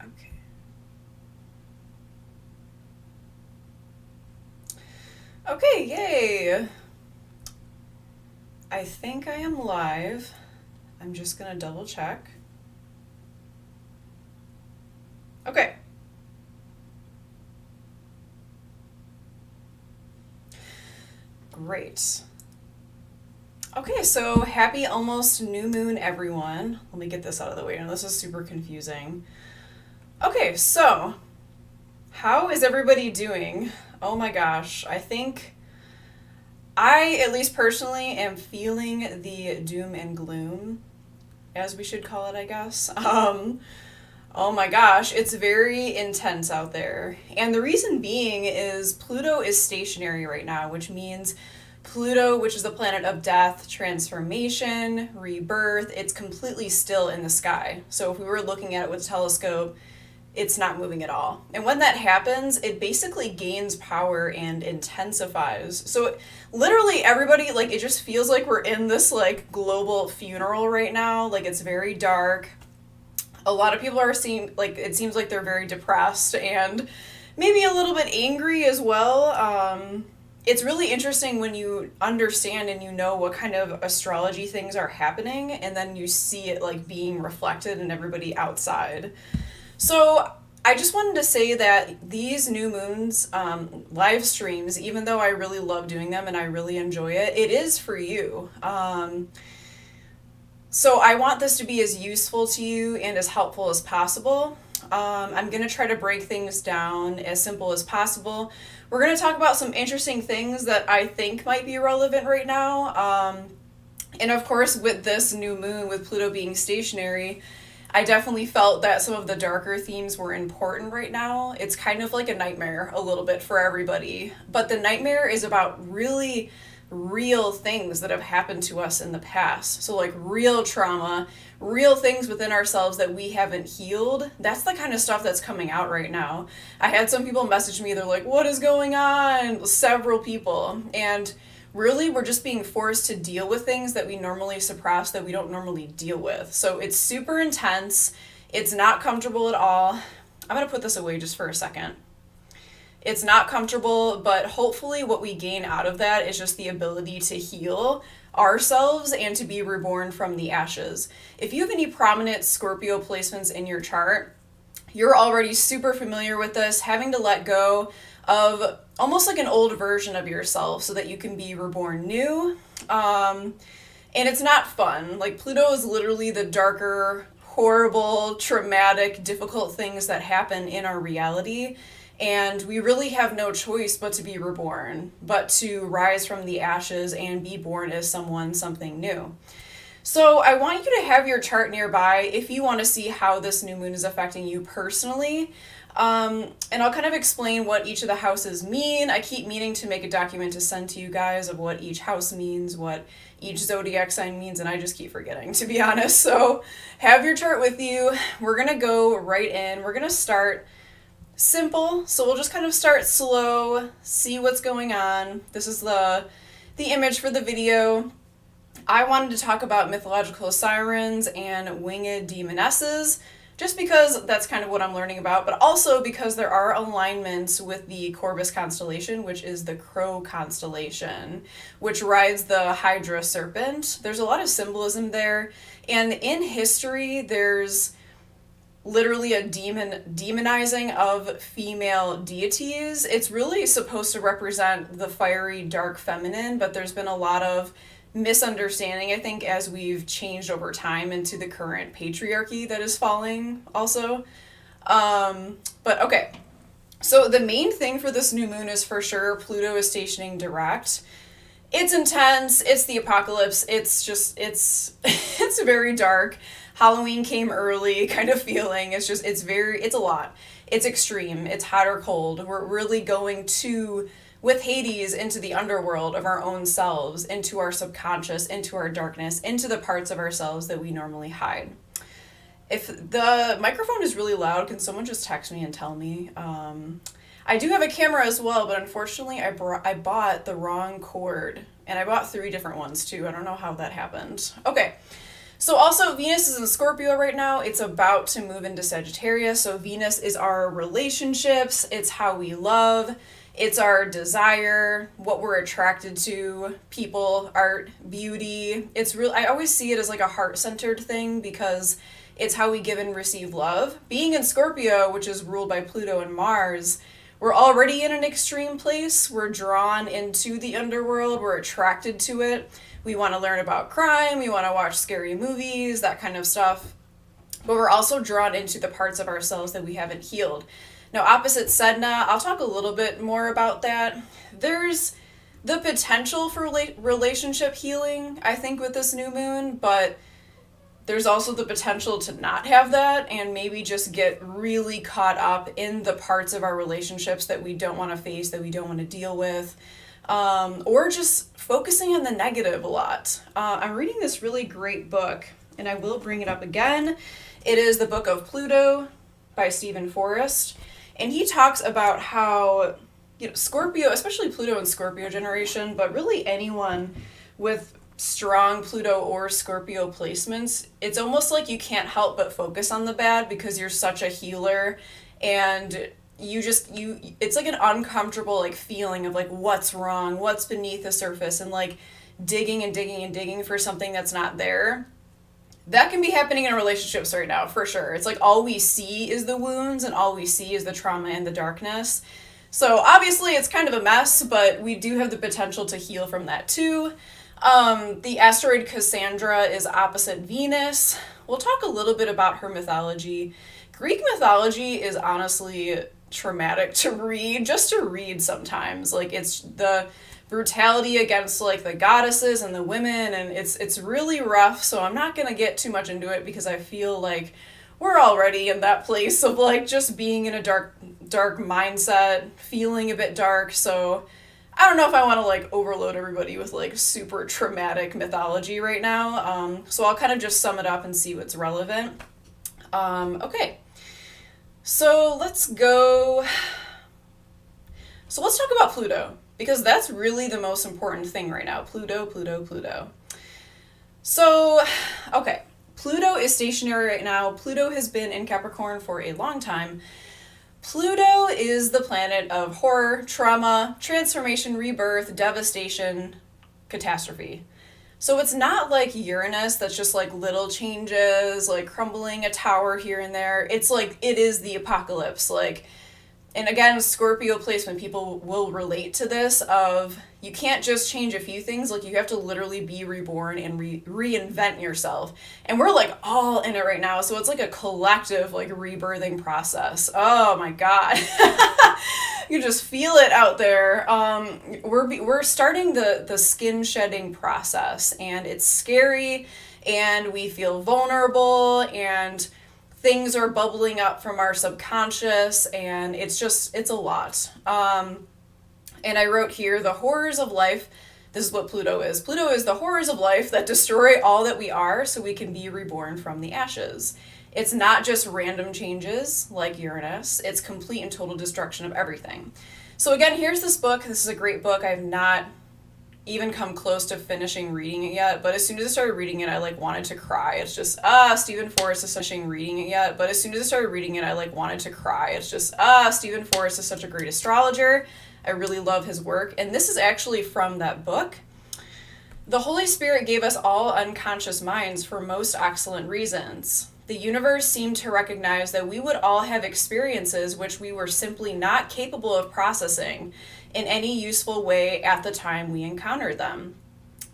Okay. Okay, yay! I think I am live. I'm just gonna double check. Okay. Great. Okay, so happy almost new moon, everyone. Let me get this out of the way. Now, this is super confusing. Okay, so how is everybody doing? Oh my gosh, I think I, at least personally, am feeling the doom and gloom, as we should call it, I guess. Oh my gosh, it's very intense out there. And the reason being is Pluto is stationary right now, which means Pluto, which is the planet of death, transformation, rebirth, it's completely still in the sky. So if we were looking at it with a telescope, it's not moving at all. And when that happens, it basically gains power and intensifies. So literally everybody, like, it just feels like we're in this like global funeral right now. Like, it's very dark. A lot of people are seeing, like, it seems like they're very depressed and maybe a little bit angry as well. It's really interesting when you understand and you know what kind of astrology things are happening, and then you see it like being reflected in everybody outside. So I just wanted to say that these new moons live streams, even though I really love doing them and I really enjoy it, it is for you. So I want this to be as useful to you and as helpful as possible. I'm going to try to break things down as simple as possible. We're going to talk about some interesting things that I think might be relevant right now. And of course, with this new moon, with Pluto being stationary, I definitely felt that some of the darker themes were important right now. It's kind of like a nightmare a little bit for everybody. But the nightmare is about really real things that have happened to us in the past. So, like, real trauma, real things within ourselves that we haven't healed. That's the kind of stuff that's coming out right now. I had some people message me, they're like, what is going on? Several people. And really, we're just being forced to deal with things that we normally suppress, that we don't normally deal with. So it's super intense. It's not comfortable at all. I'm going to put this away just for a second. It's not comfortable, but hopefully what we gain out of that is just the ability to heal ourselves and to be reborn from the ashes. If you have any prominent Scorpio placements in your chart, you're already super familiar with this, having to let go of almost like an old version of yourself so that you can be reborn new. And it's not fun. Like, Pluto is literally the darker, horrible, traumatic, difficult things that happen in our reality. And we really have no choice but to be reborn, but to rise from the ashes and be born as something new. So I want you to have your chart nearby if you want to see how this new moon is affecting you personally. And I'll kind of explain what each of the houses mean. I keep meaning to make a document to send to you guys of what each house means, what each zodiac sign means, and I just keep forgetting, to be honest. So have your chart with you. We're going to go right in. We're going to start simple. So we'll just kind of start slow, see what's going on. This is the image for the video. I wanted to talk about mythological sirens and winged demonesses, just because that's kind of what I'm learning about, but also because there are alignments with the Corvus constellation, which is the crow constellation, which rides the Hydra serpent. There's a lot of symbolism there, and in history, there's literally a demonizing of female deities. It's really supposed to represent the fiery, dark feminine, but there's been a lot of misunderstanding, I think, as we've changed over time into the current patriarchy that is falling also. But okay, so the main thing for this new moon is for sure Pluto is stationing direct. It's intense, it's the apocalypse, it's very dark. Halloween came early kind of feeling. It's a lot. It's extreme. It's hot or cold. We're really going with Hades, into the underworld of our own selves, into our subconscious, into our darkness, into the parts of ourselves that we normally hide. If the microphone is really loud, can someone just text me and tell me? I do have a camera as well, but unfortunately I bought the wrong cord, and I bought 3 different ones too. I don't know how that happened. Okay. So also Venus is in Scorpio right now. It's about to move into Sagittarius. So Venus is our relationships. It's how we love. It's our desire, what we're attracted to, people, art, beauty. It's real. I always see it as like a heart-centered thing because it's how we give and receive love. Being in Scorpio, which is ruled by Pluto and Mars, we're already in an extreme place. We're drawn into the underworld. We're attracted to it. We want to learn about crime. We want to watch scary movies, that kind of stuff. But we're also drawn into the parts of ourselves that we haven't healed. Now, opposite Sedna, I'll talk a little bit more about that. There's the potential for relationship healing, I think, with this new moon, but there's also the potential to not have that and maybe just get really caught up in the parts of our relationships that we don't want to face, that we don't want to deal with, or just focusing on the negative a lot. I'm reading this really great book, and I will bring it up again. It is the Book of Pluto by Stephen Forrest, and he talks about how, Scorpio, especially Pluto and Scorpio generation, but really anyone with strong Pluto or Scorpio placements, it's almost like you can't help but focus on the bad because you're such a healer, and it's like an uncomfortable like feeling of like what's wrong, what's beneath the surface, and like digging and digging and digging for something that's not there. That can be happening in relationships right now, for sure. It's like all we see is the wounds and all we see is the trauma and the darkness. So obviously it's kind of a mess, but we do have the potential to heal from that too. The asteroid Cassandra is opposite Venus. We'll talk a little bit about her mythology. Greek mythology is honestly traumatic to read, just to read sometimes. Like, it's the brutality against like the goddesses and the women, and it's really rough, so I'm not gonna get too much into it because I feel like we're already in that place of like just being in a dark mindset, feeling a bit dark. So I don't know if I want to like overload everybody with like super traumatic mythology right now. So I'll kind of just sum it up and see what's relevant. Okay, so let's go. So let's talk about Pluto, because that's really the most important thing right now. Pluto, Pluto, Pluto. So, okay, Pluto is stationary right now. Pluto has been in Capricorn for a long time. Pluto is the planet of horror, trauma, transformation, rebirth, devastation, catastrophe. So it's not like Uranus that's just like little changes, like crumbling a tower here and there. It's like, it is the apocalypse. Like, and again, Scorpio placement, people will relate to this of you can't just change a few things. Like, you have to literally be reborn and reinvent yourself. And we're like all in it right now. So it's like a collective like rebirthing process. Oh my God. You just feel it out there. We're starting the skin shedding process, and it's scary, and we feel vulnerable, and things are bubbling up from our subconscious, and it's a lot. And I wrote here, the horrors of life. This is what Pluto is. Pluto is the horrors of life that destroy all that we are so we can be reborn from the ashes. It's not just random changes like Uranus. It's complete and total destruction of everything. So again, here's this book. This is a great book. I've not even come close to finishing reading it yet, but as soon as I started reading it, I like wanted to cry. It's just, Stephen Forrest is finishing reading it yet, but as soon as I started reading it, I like wanted to cry. It's just, Stephen Forrest is such a great astrologer. I really love his work, and this is actually from that book. The Holy Spirit gave us all unconscious minds for most excellent reasons. The universe seemed to recognize that we would all have experiences which we were simply not capable of processing in any useful way at the time we encountered them.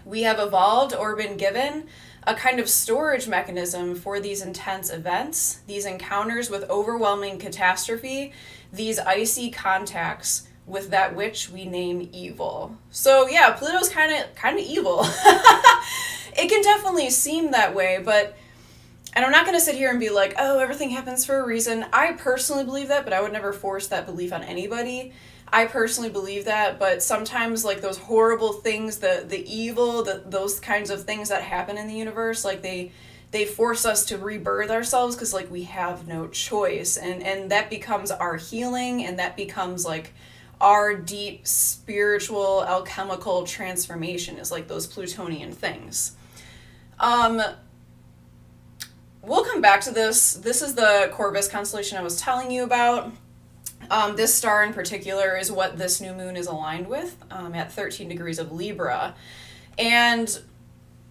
We have evolved or been given a kind of storage mechanism for these intense events, these encounters with overwhelming catastrophe, these icy contacts with that which we name evil. So yeah, Pluto's kind of evil. It can definitely seem that way, but, and I'm not going to sit here and be like, oh, everything happens for a reason. I personally believe that, but I would never force that belief on anybody. I personally believe that, but sometimes like those horrible things, the evil, those kinds of things that happen in the universe, like they force us to rebirth ourselves because like we have no choice, and that becomes our healing, and that becomes like our deep spiritual alchemical transformation is like those Plutonian things. we'll come back to this. This is the Corvus constellation I was telling you about. This star in particular is what this new moon is aligned with at 13 degrees of Libra. And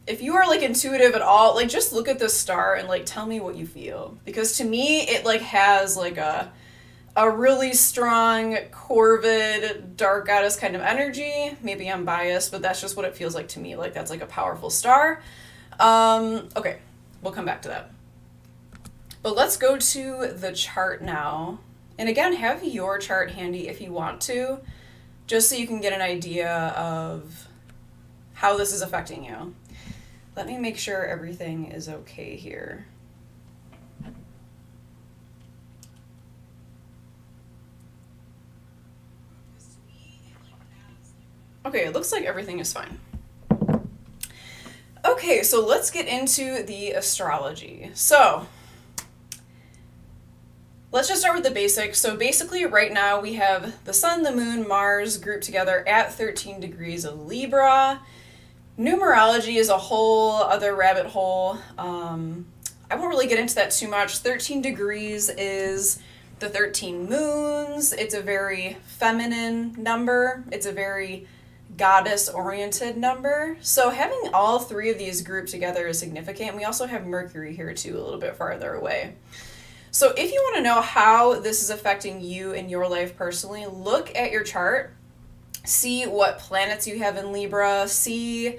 if you are like intuitive at all, like just look at this star and like tell me what you feel. Because to me, it like has like a really strong corvid dark goddess kind of energy. Maybe I'm biased, but that's just what it feels like to me. Like that's like a powerful star. Okay, we'll come back to that. But let's go to the chart now. And again, have your chart handy if you want to, just so you can get an idea of how this is affecting you. Let me make sure everything is okay here. Okay, it looks like everything is fine. Okay, so let's get into the astrology. So, let's just start with the basics. So basically right now we have the sun, the moon, Mars grouped together at 13 degrees of Libra. Numerology is a whole other rabbit hole. I won't really get into that too much. 13 degrees is the 13 moons. It's a very feminine number. It's a very goddess-oriented number. So having all three of these grouped together is significant. We also have Mercury here too, a little bit farther away. So if you want to know how this is affecting you in your life personally, look at your chart, see what planets you have in Libra, see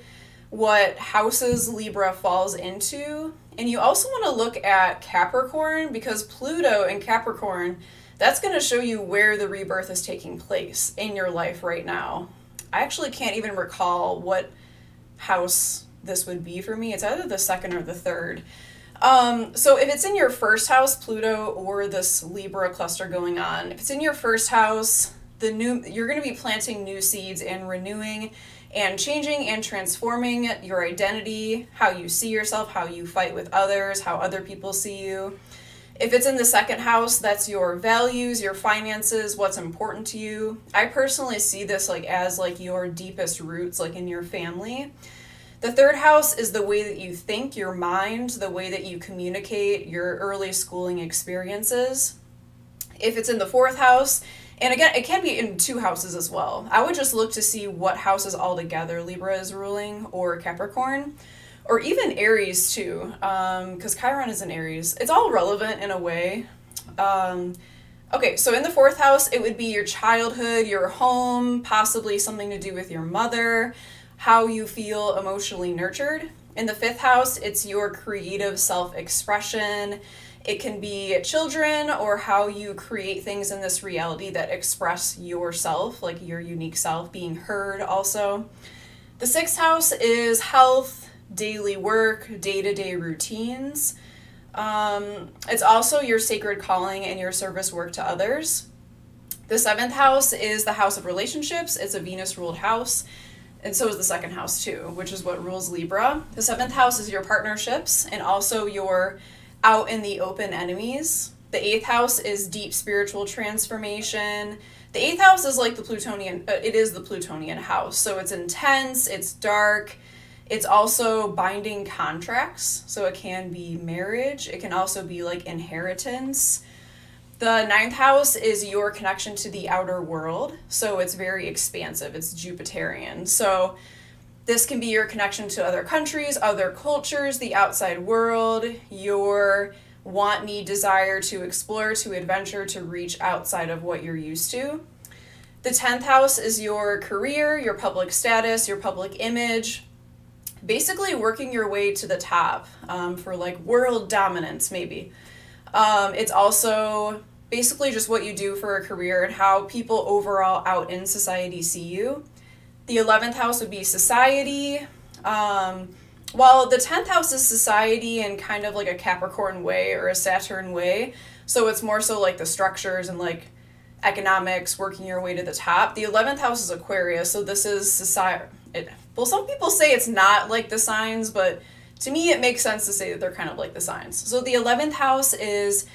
what houses Libra falls into. And you also want to look at Capricorn, because Pluto in Capricorn, that's going to show you where the rebirth is taking place in your life right now. I actually can't even recall what house this would be for me. It's either the second or the third. So if it's in your first house, Pluto or this Libra cluster going on, if it's in your first house, you're going to be planting new seeds and renewing and changing and transforming your identity, how you see yourself, how you fight with others, how other people see you. If it's in the second house, that's your values, your finances, what's important to you. I personally see this like as like your deepest roots, like in your family. The third house is the way that you think, your mind, the way that you communicate, your early schooling experiences. If it's in the fourth house, and again, it can be in two houses as well. I would just look to see what houses altogether Libra is ruling, or Capricorn, or even Aries too, because Chiron is in Aries. It's all relevant in a way. Okay, so in the fourth house, it would be your childhood, your home, possibly something to do with your mother, how you feel emotionally nurtured. In the fifth house, it's your creative self-expression. It can be children or how you create things in this reality that express yourself, like your unique self, being heard also. The sixth house is health, daily work, day-to-day routines. It's also your sacred calling and your service work to others. The seventh house is the house of relationships. It's a Venus-ruled house. And so is the second house too, which is what rules Libra. The seventh house is your partnerships and also your out in the open enemies. The eighth house is deep spiritual transformation. The eighth house is like the Plutonian, it is the Plutonian house. So it's intense, it's dark. It's also binding contracts. So it can be marriage. It can also be like inheritance. The ninth house is your connection to the outer world. So it's very expansive. It's Jupiterian. So this can be your connection to other countries, other cultures, the outside world, your want, need, desire to explore, to adventure, to reach outside of what you're used to. The 10th house is your career, your public status, your public image, basically working your way to the top for like world dominance maybe. It's also basically just what you do for a career and how people overall out in society see you. The 11th house would be society. While the 10th house is society in kind of like a Capricorn way or a Saturn way, so it's more so like the structures and like economics, working your way to the top. The 11th house is Aquarius, so this is society. Well, some people say it's not like the signs, but to me it makes sense to say that they're kind of like the signs. So the 11th house is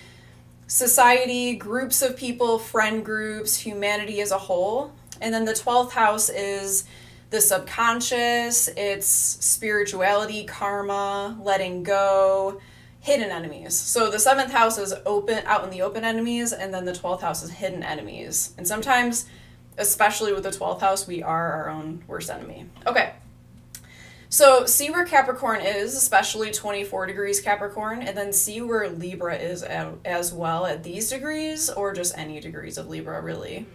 society, groups of people, friend groups, humanity as a whole. And then the 12th house is the subconscious, it's spirituality, karma, letting go, hidden enemies. So the 7th house is open, out in the open enemies, and then the 12th house is hidden enemies. And sometimes, especially with the 12th house, we are our own worst enemy. Okay. So see where Capricorn is, especially 24 degrees Capricorn, and then see where Libra is as well at these degrees, or just any degrees of Libra, really.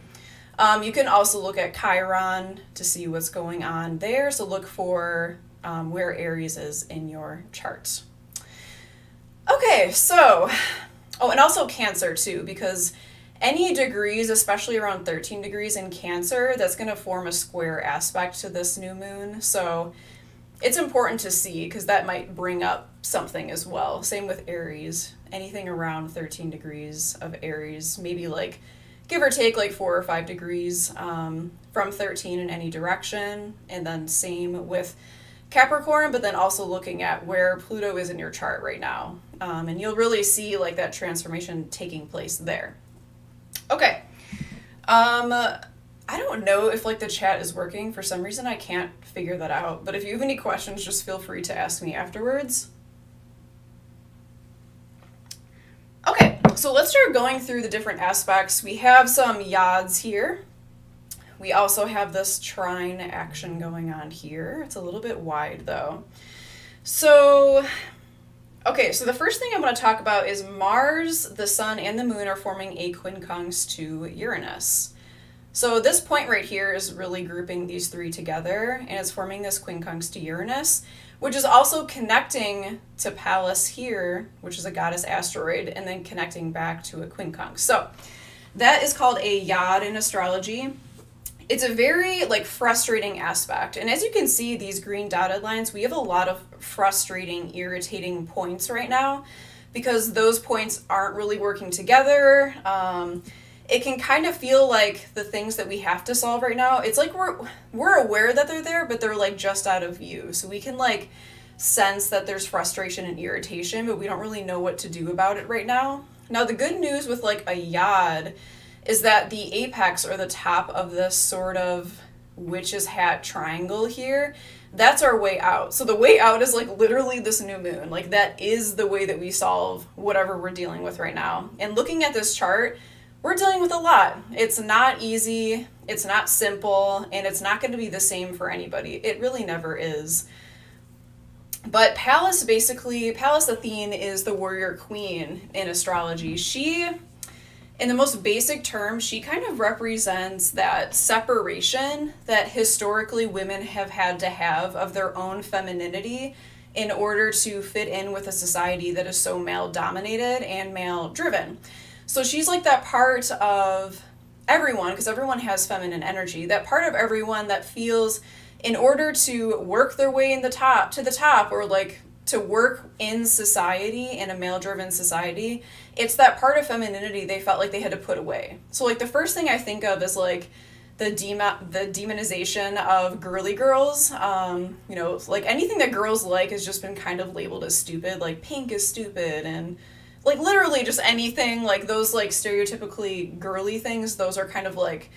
You can also look at Chiron to see what's going on there. So look for where Aries is in your chart. Okay, so, oh, and also Cancer too, because any degrees, especially around 13 degrees in Cancer, that's going to form a square aspect to this new moon. So it's important to see because that might bring up something as well. Same with Aries. Anything around 13 degrees of Aries, maybe like give or take like 4 or 5 degrees from 13 in any direction. And then same with Capricorn, but then also looking at where Pluto is in your chart right now. And you'll really see like that transformation taking place there. Okay. I don't know if like the chat is working. For some reason I can't figure that out. But if you have any questions, just feel free to ask me afterwards. Okay, so let's start going through the different aspects. We have some yads here. We also have this trine action going on here. It's a little bit wide though. So, okay, so the first thing I'm going to talk about is Mars, the Sun, and the Moon are forming a quincunx to Uranus. So this point right here is really grouping these three together, and it's forming this quincunx to Uranus, which is also connecting to Pallas here, which is a goddess asteroid, and then connecting back to a quincunx. So that is called a yad in astrology. It's a very like frustrating aspect. And as you can see, these green dotted lines, we have a lot of frustrating, irritating points right now because those points aren't really working together. It can kind of feel like the things that we have to solve right now, it's like we're aware that they're there, but they're like just out of view. So we can like sense that there's frustration and irritation, but we don't really know what to do about it right now. Now, the good news with like a yad is that the apex or the top of this sort of witch's hat triangle here, that's our way out. So the way out is like literally this new moon. Like that is the way that we solve whatever we're dealing with right now. And looking at this chart, we're dealing with a lot. It's not easy, it's not simple, and it's not going to be the same for anybody. It really never is. But Pallas Athene is the warrior queen in astrology. She, in the most basic terms, she kind of represents that separation that historically women have had to have of their own femininity in order to fit in with a society that is so male-dominated and male-driven. So she's like that part of everyone, because everyone has feminine energy, that part of everyone that feels in order to work their way to the top, or like to work in society, in a male-driven society, it's that part of femininity they felt like they had to put away. So like the first thing I think of is like the demonization of girly girls. You know, like anything that girls like has just been kind of labeled as stupid, like pink is stupid, and like literally just anything like those like stereotypically girly things, those are kind of like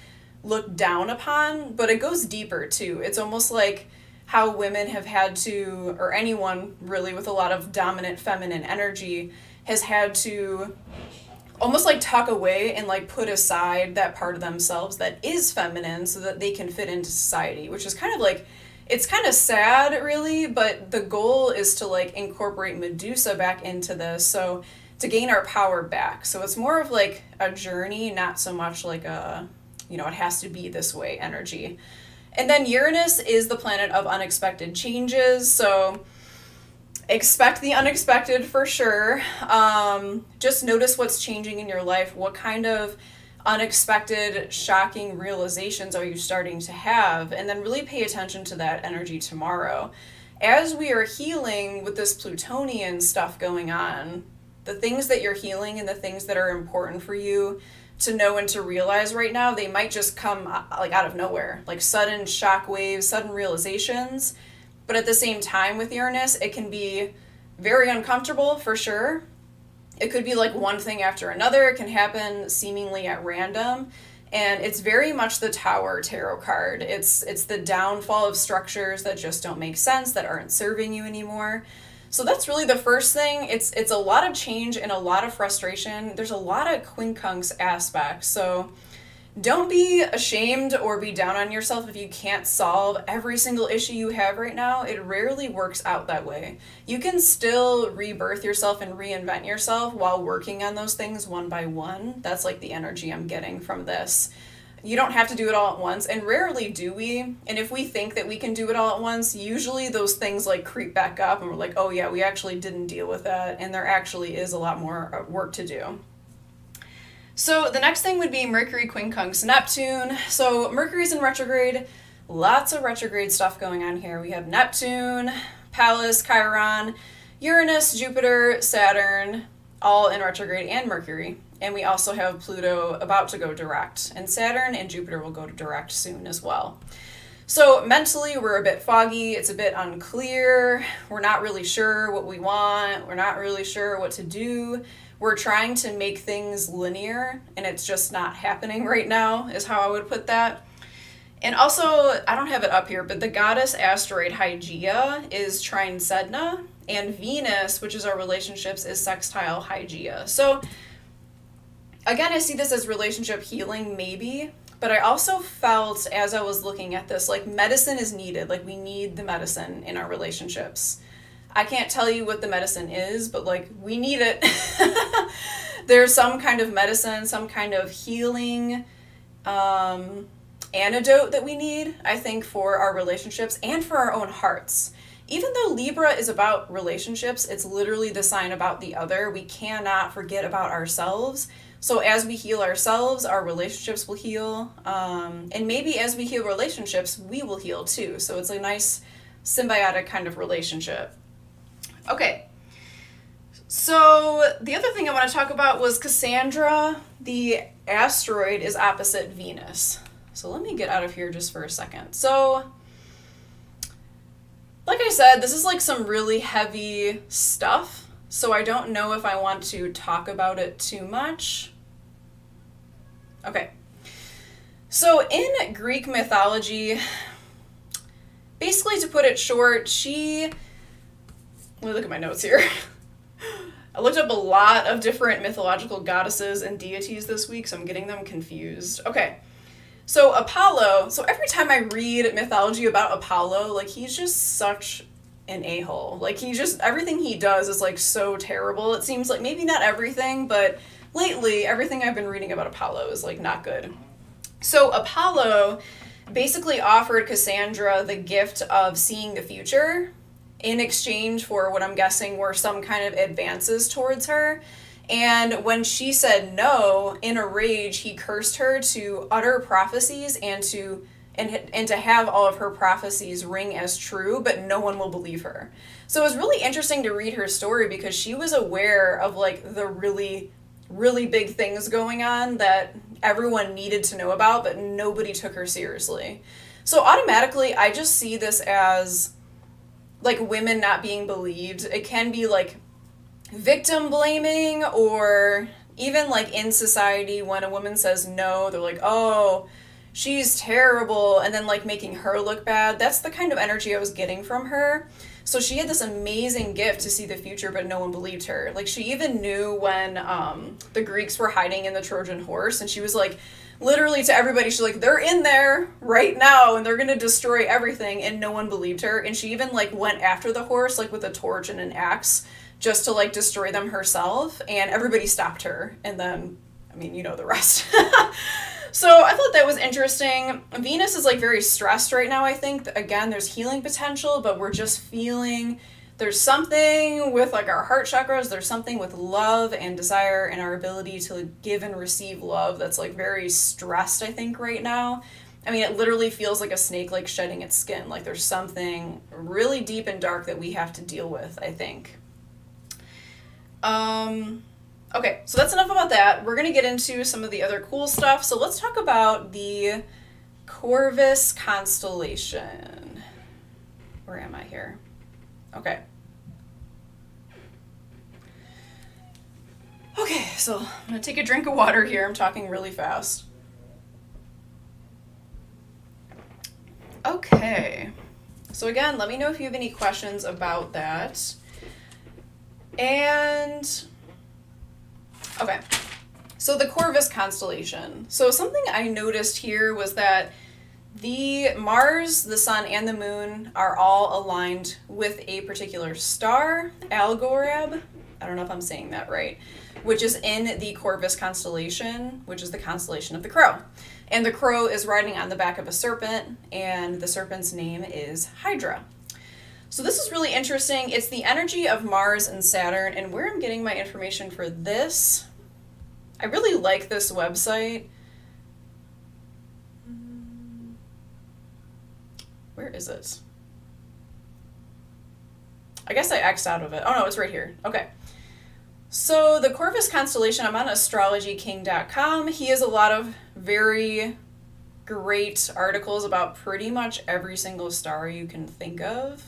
looked down upon, but it goes deeper too. It's almost like how women have had to, or anyone really with a lot of dominant feminine energy has had to almost like tuck away and like put aside that part of themselves that is feminine so that they can fit into society, which is kind of like, it's kind of sad really, but the goal is to like incorporate Medusa back into this, so to gain our power back. So it's more of like a journey, not so much like a, you know, it has to be this way energy. And then Uranus is the planet of unexpected changes. So expect the unexpected for sure. Just notice what's changing in your life. What kind of unexpected, shocking realizations are you starting to have? And then really pay attention to that energy tomorrow. As we are healing with this Plutonian stuff going on, the things that you're healing and the things that are important for you to know and to realize right now, they might just come like out of nowhere, like sudden shock waves, sudden realizations. But at the same time with Uranus, it can be very uncomfortable for sure. It could be like one thing after another. It can happen seemingly at random. And it's very much the Tower tarot card. It's the downfall of structures that just don't make sense, that aren't serving you anymore. So that's really the first thing. It's a lot of change and a lot of frustration. There's a lot of quincunx aspects. So don't be ashamed or be down on yourself if you can't solve every single issue you have right now. It rarely works out that way. You can still rebirth yourself and reinvent yourself while working on those things one by one. That's like the energy I'm getting from this. You don't have to do it all at once, and rarely do we. And if we think that we can do it all at once, usually those things like creep back up and we're like, oh yeah, we actually didn't deal with that, and there actually is a lot more work to do. So the next thing would be Mercury quincunx Neptune. So Mercury's in retrograde. Lots of retrograde stuff going on here. We have Neptune, Pallas, Chiron, Uranus, Jupiter, Saturn, all in retrograde, and Mercury. And we also have Pluto about to go direct. And Saturn and Jupiter will go to direct soon as well. So mentally, we're a bit foggy. It's a bit unclear. We're not really sure what we want. We're not really sure what to do. We're trying to make things linear, and it's just not happening right now, is how I would put that. And also, I don't have it up here, but the goddess asteroid Hygeia is trine Sedna, and Venus, which is our relationships, is sextile Hygeia. So, again, I see this as relationship healing, maybe, but I also felt as I was looking at this, like medicine is needed. Like we need the medicine in our relationships. I can't tell you what the medicine is, but like we need it. There's some kind of medicine, some kind of healing antidote that we need, I think, for our relationships and for our own hearts. Even though Libra is about relationships, it's literally the sign about the other. We cannot forget about ourselves. So as we heal ourselves, our relationships will heal. And maybe as we heal relationships, we will heal too. So it's a nice symbiotic kind of relationship. Okay, so the other thing I want to talk about was Cassandra. The asteroid is opposite Venus. So let me get out of here just for a second. So, like I said, this is like some really heavy stuff. So I don't know if I want to talk about it too much. Okay. So in Greek mythology, basically to put it short, let me look at my notes here. I looked up a lot of different mythological goddesses and deities this week, so I'm getting them confused. Okay, so Apollo, so every time I read mythology about Apollo, like he's just such an a-hole. Like everything he does is like so terrible. It seems like maybe not everything, but lately everything I've been reading about Apollo is like not good. So Apollo basically offered Cassandra the gift of seeing the future in exchange for what I'm guessing were some kind of advances towards her. And when she said no, in a rage, he cursed her to utter prophecies and to have all of her prophecies ring as true, but no one will believe her. So it was really interesting to read her story because she was aware of like the really, really big things going on that everyone needed to know about, but nobody took her seriously. So automatically, I just see this as like women not being believed. It can be like victim blaming, or even like in society when a woman says no, they're like, oh, she's terrible, and then like making her look bad. That's the kind of energy I was getting from her. So she had this amazing gift to see the future, but no one believed her. Like she even knew when the Greeks were hiding in the Trojan horse, and she was like, literally to everybody, she's like, they're in there right now and they're gonna destroy everything, and no one believed her. And she even like went after the horse like with a torch and an axe just to like destroy them herself, and everybody stopped her. And then, I mean, you know the rest. So I thought that was interesting. Venus is like very stressed right now, I think. Again, there's healing potential, but we're just feeling there's something with like our heart chakras, there's something with love and desire and our ability to give and receive love that's like very stressed, I think, right now. I mean, it literally feels like a snake like shedding its skin. Like there's something really deep and dark that we have to deal with, I think. Okay, so that's enough about that. We're going to get into some of the other cool stuff. So let's talk about the Corvus constellation. Where am I here? Okay. Okay, so I'm going to take a drink of water here. I'm talking really fast. Okay. So again, let me know if you have any questions about that. And, okay, so the Corvus constellation. So something I noticed here was that the Mars, the Sun, and the Moon are all aligned with a particular star, Algorab. I don't know if I'm saying that right, which is in the Corvus constellation, which is the constellation of the Crow. And the crow is riding on the back of a serpent, and the serpent's name is Hydra. So this is really interesting. It's the energy of Mars and Saturn, and where I'm getting my information for this, I really like this website. Where is it? I guess I X'd out of it. Oh no, it's right here. Okay. So the Corvus constellation, I'm on astrologyking.com. He has a lot of very great articles about pretty much every single star you can think of,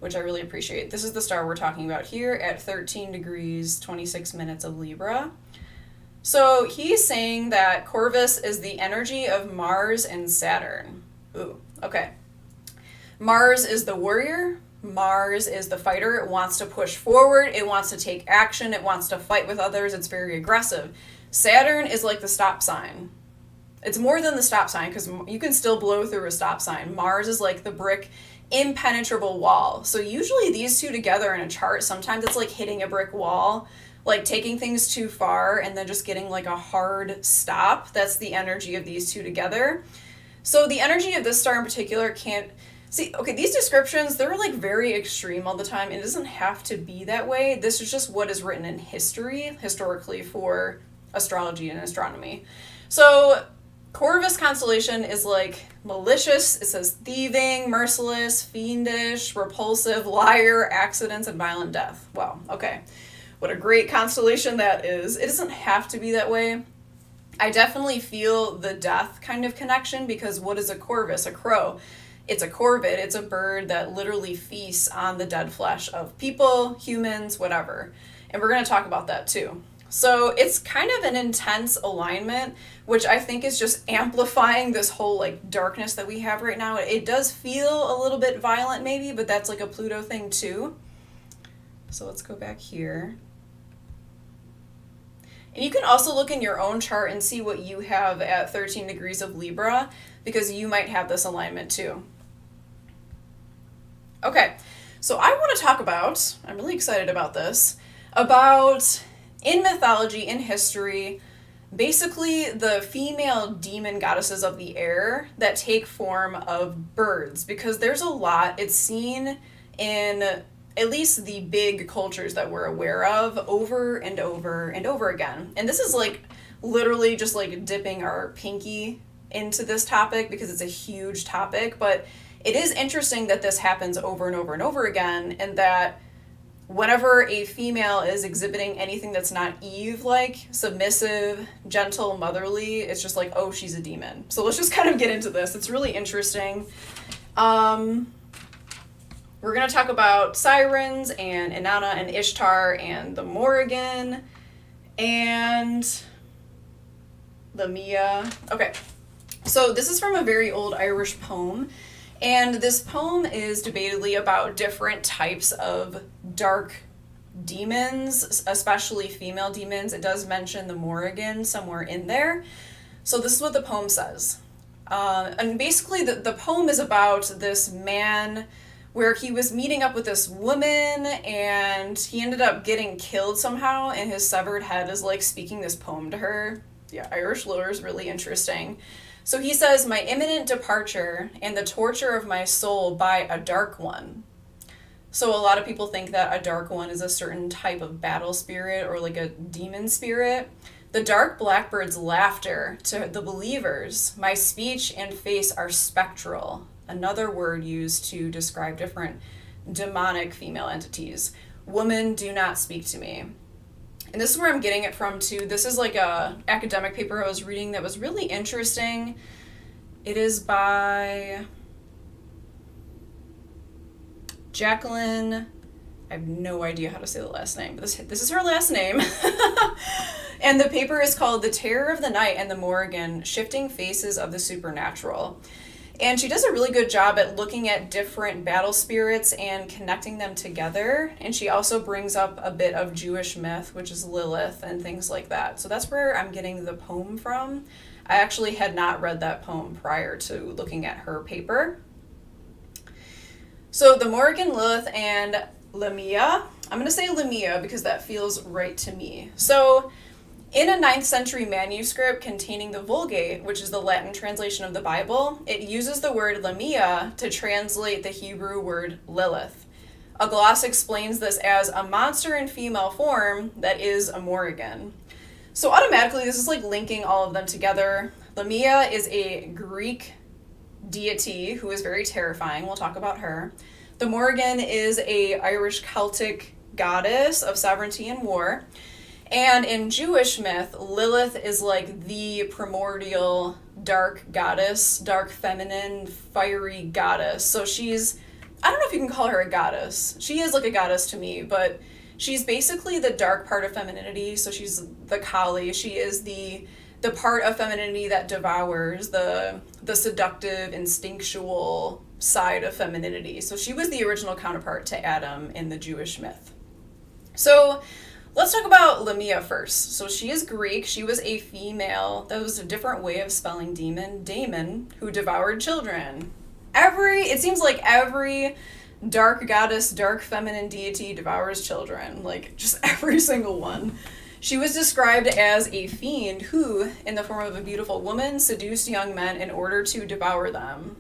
which I really appreciate. This is the star we're talking about here at 13 degrees, 26 minutes of Libra. So he's saying that Corvus is the energy of Mars and Saturn. Ooh, okay. Mars is the warrior. Mars is the fighter. It wants to push forward. It wants to take action. It wants to fight with others. It's very aggressive. Saturn is like the stop sign. It's more than the stop sign because you can still blow through a stop sign. Mars is like the brick, impenetrable wall. So usually these two together in a chart, sometimes it's like hitting a brick wall, like taking things too far and then just getting like a hard stop. That's the energy of these two together. So the energy of this star in particular can't see, okay, these descriptions, they're like very extreme all the time. It doesn't have to be that way. This is just what is written in history, historically, for astrology and astronomy. So Corvus constellation is like malicious. It says thieving, merciless, fiendish, repulsive, liar, accidents, and violent death. Wow, okay. What a great constellation that is. It doesn't have to be that way. I definitely feel the death kind of connection because what is a Corvus? A crow. It's a corvid. It's a bird that literally feasts on the dead flesh of people, humans, whatever. And we're going to talk about that too. So it's kind of an intense alignment, which I think is just amplifying this whole like darkness that we have right now. It does feel a little bit violent maybe, but that's like a Pluto thing too. So let's go back here. And you can also look in your own chart and see what you have at 13 degrees of Libra, because you might have this alignment too. Okay, so I want to talk about, I'm really excited about this, about in mythology, in history, basically the female demon goddesses of the air that take form of birds, because there's a lot. It's seen in at least the big cultures that we're aware of over and over and over again. And this is like literally just like dipping our pinky into this topic because it's a huge topic, but it is interesting that this happens over and over and over again, and that whenever a female is exhibiting anything that's not Eve-like, submissive, gentle, motherly, it's just like, oh, she's a demon. So let's just kind of get into this. It's really interesting. We're going to talk about sirens and Inanna and Ishtar and the Morrigan and the Mia. Okay, so this is from a very old Irish poem. And this poem is debatably about different types of dark demons, especially female demons. It does mention the Morrigan somewhere in there. So this is what the poem says. And basically the poem is about this man where he was meeting up with this woman and he ended up getting killed somehow, and his severed head is like speaking this poem to her. Yeah, Irish lore is really interesting. So he says, "My imminent departure and the torture of my soul by a dark one." So a lot of people think that a dark one is a certain type of battle spirit or like a demon spirit. "The dark blackbird's laughter to the believers, my speech and face are spectral." Another word used to describe different demonic female entities. "Woman, do not speak to me." And this is where I'm getting it from too. This is like a academic paper I was reading that was really interesting. It is by Jacqueline. I have no idea how to say the last name, but this is her last name. And the paper is called "The Terror of the Night and the Morrigan, Shifting Faces of the Supernatural." And she does a really good job at looking at different battle spirits and connecting them together. And she also brings up a bit of Jewish myth, which is Lilith and things like that. So that's where I'm getting the poem from. I actually had not read that poem prior to looking at her paper. So the Morrigan, Lilith, and Lamia. I'm going to say Lamia because that feels right to me. So in a 9th century manuscript containing the Vulgate, which is the Latin translation of the Bible, it uses the word Lamia to translate the Hebrew word Lilith. A gloss explains this as a monster in female form that is a Morrigan. So automatically, this is like linking all of them together. Lamia is a Greek deity who is very terrifying. We'll talk about her. The Morrigan is a Irish Celtic goddess of sovereignty and war. And in Jewish myth, Lilith is like the primordial dark goddess, dark feminine, fiery goddess. So she's, I don't know if you can call her a goddess. She is like a goddess to me, but she's basically the dark part of femininity. So she's the Kali. She is the part of femininity that devours the seductive, instinctual side of femininity. So she was the original counterpart to Adam in the Jewish myth. So let's talk about Lamia first. So she is Greek. She was a female. That was a different way of spelling demon. Daemon, who devoured children. It seems like every dark goddess, dark feminine deity devours children. Like, just every single one. She was described as a fiend who, in the form of a beautiful woman, seduced young men in order to devour them.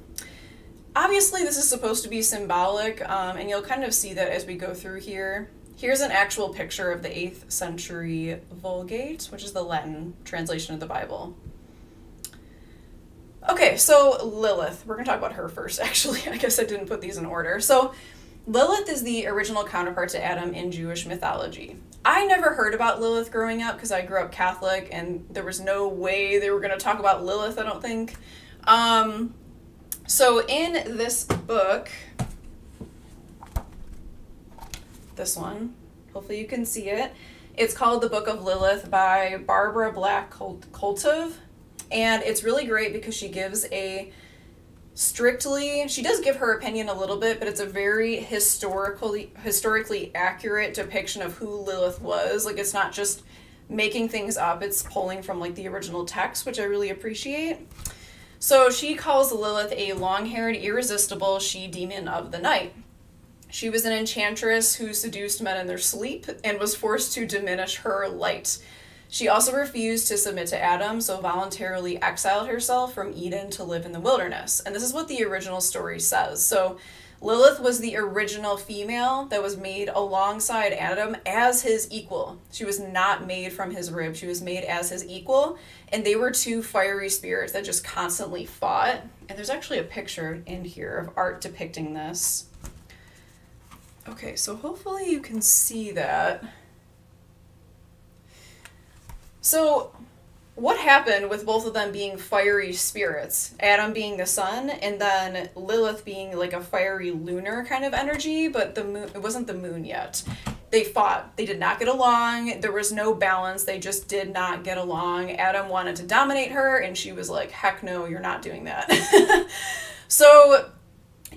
Obviously, this is supposed to be symbolic, and you'll kind of see that as we go through here. Here's an actual picture of the 8th century Vulgate, which is the Latin translation of the Bible. Okay, so Lilith. We're going to talk about her first, actually. I guess I didn't put these in order. So Lilith is the original counterpart to Adam in Jewish mythology. I never heard about Lilith growing up because I grew up Catholic, and there was no way they were going to talk about Lilith, I don't think. So in this book, this one, hopefully you can see it. It's called The Book of Lilith by Barbara Black Koltov, and it's really great because she gives she does give her opinion a little bit, but it's a very historically accurate depiction of who Lilith was. Like, it's not just making things up, it's pulling from like the original text, which I really appreciate. So she calls Lilith a long-haired, irresistible she-demon of the night. She was an enchantress who seduced men in their sleep and was forced to diminish her light. She also refused to submit to Adam, so voluntarily exiled herself from Eden to live in the wilderness. And this is what the original story says. So Lilith was the original female that was made alongside Adam as his equal. She was not made from his rib. She was made as his equal. And they were two fiery spirits that just constantly fought. And there's actually a picture in here of art depicting this. Okay, so hopefully you can see that. So what happened with both of them being fiery spirits? Adam being the sun, and then Lilith being like a fiery lunar kind of energy, but the moon, it wasn't the moon yet. They fought. They did not get along. There was no balance. They just did not get along. Adam wanted to dominate her, and she was like, heck no, you're not doing that. So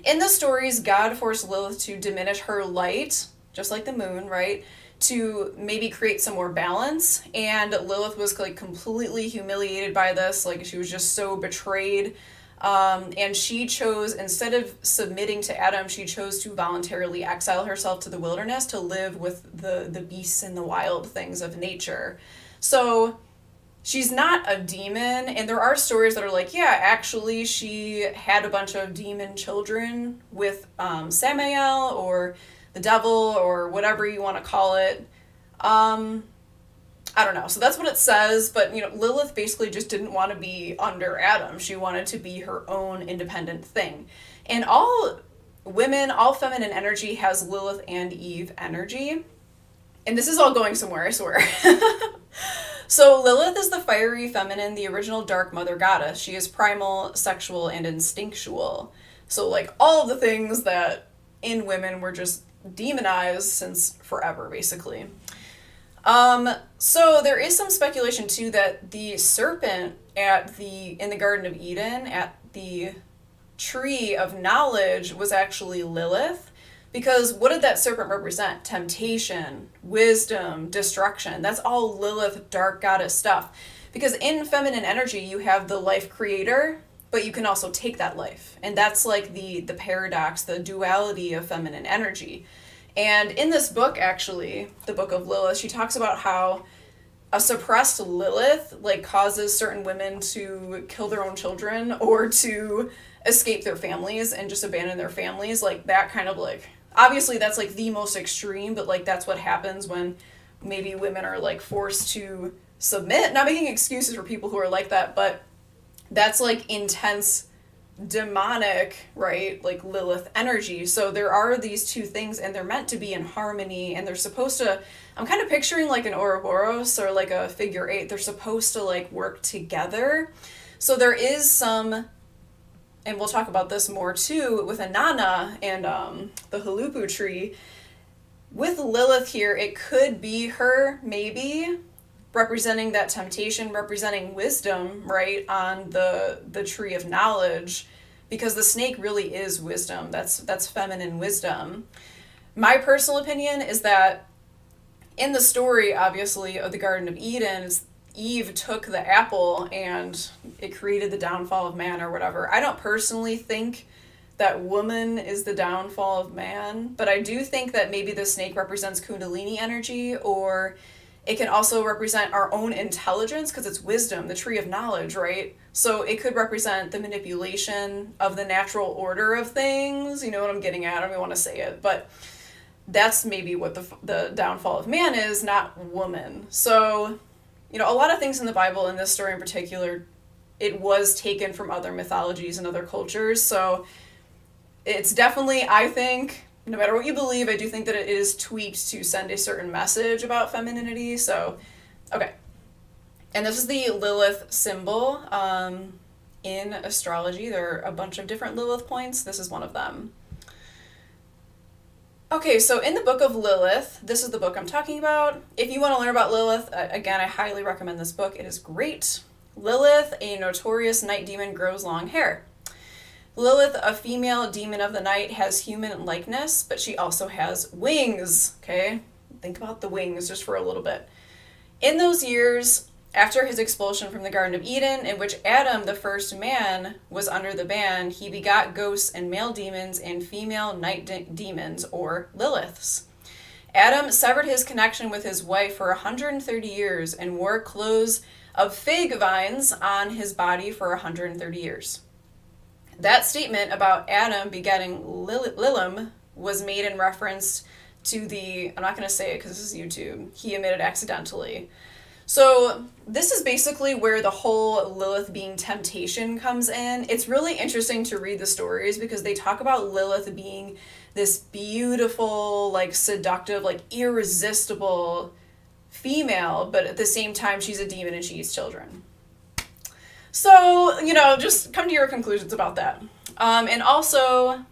in the stories, God forced Lilith to diminish her light, just like the moon, right? To maybe create some more balance. And Lilith was like completely humiliated by this. Like, she was just so betrayed. And she chose, instead of submitting to Adam, she chose to voluntarily exile herself to the wilderness to live with the beasts and the wild things of nature. So she's not a demon, and there are stories that are like, yeah, actually she had a bunch of demon children with Samael or the devil or whatever you want to call it. I don't know. So that's what it says, but Lilith basically just didn't want to be under Adam. She wanted to be her own independent thing. And all women, all feminine energy has Lilith and Eve energy. And this is all going somewhere, I swear. So Lilith is the fiery feminine, the original dark mother goddess. She is primal, sexual, and instinctual. So like all of the things that in women were just demonized since forever, basically. So there is some speculation too that the serpent in the Garden of Eden, at the tree of knowledge was actually Lilith. Because what did that serpent represent? Temptation, wisdom, destruction. That's all Lilith, dark goddess stuff. Because in feminine energy, you have the life creator, but you can also take that life. And that's like the paradox, the duality of feminine energy. And in this book, actually, the book of Lilith, she talks about how a suppressed Lilith like causes certain women to kill their own children or to escape their families and just abandon their families. Like that kind of like, obviously that's like the most extreme, but like that's what happens when maybe women are like forced to submit. Not making excuses for people who are like that, but that's like intense demonic, right? Like Lilith energy. So there are these two things and they're meant to be in harmony, and they're supposed to, I'm kind of picturing like an Ouroboros or like a figure eight. They're supposed to like work together. So there is some, and we'll talk about this more too with Inanna and the Halupu tree. With Lilith here, it could be her maybe representing that temptation, representing wisdom, right, on the tree of knowledge, because the snake really is wisdom. That's feminine wisdom. My personal opinion is that in the story, obviously, of the Garden of Eden, Eve took the apple and it created the downfall of man or whatever. I don't personally think that woman is the downfall of man, but I do think that maybe the snake represents Kundalini energy, or it can also represent our own intelligence because it's wisdom, the tree of knowledge, right? So it could represent the manipulation of the natural order of things. You know what I'm getting at? I don't even want to say it, but that's maybe what the downfall of man is, not woman. So, you know, a lot of things in the Bible, in this story in particular, it was taken from other mythologies and other cultures. So it's definitely, I think, no matter what you believe, I do think that it is tweaked to send a certain message about femininity. So, okay. And this is the Lilith symbol. In astrology, there are a bunch of different Lilith points. This is one of them. Okay, so in the book of Lilith, this is the book I'm talking about. If you want to learn about Lilith, again, I highly recommend this book. It is great. Lilith, a notorious night demon, grows long hair. Lilith, a female demon of the night, has human likeness, but she also has wings, okay? Think about the wings just for a little bit. In those years, after his expulsion from the Garden of Eden, in which Adam, the first man, was under the ban, he begot ghosts and male demons and female night demons, or Liliths. Adam severed his connection with his wife for 130 years and wore clothes of fig vines on his body for 130 years. That statement about Adam begetting Lilim was made in reference to the, I'm not going to say it because this is YouTube, he emitted accidentally. So this is basically where the whole Lilith being temptation comes in. It's really interesting to read the stories because they talk about Lilith being this beautiful, like seductive, like irresistible female, but at the same time she's a demon and she eats children. So, you know, just come to your conclusions about that. And also,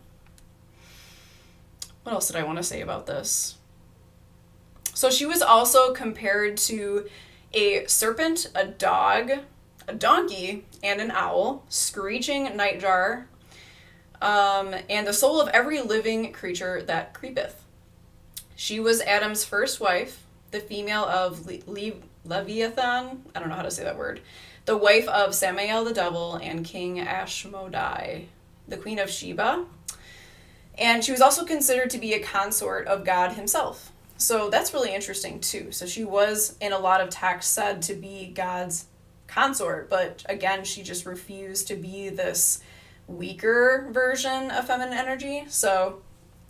what else did I want to say about this? So she was also compared to a serpent, a dog, a donkey, and an owl, screeching nightjar, and the soul of every living creature that creepeth. She was Adam's first wife, the female of Leviathan, I don't know how to say that word, the wife of Samael the devil and King Ashmodai, the queen of Sheba. And she was also considered to be a consort of God himself. So that's really interesting too. So she was, in a lot of texts, said to be God's consort, but again, she just refused to be this weaker version of feminine energy. So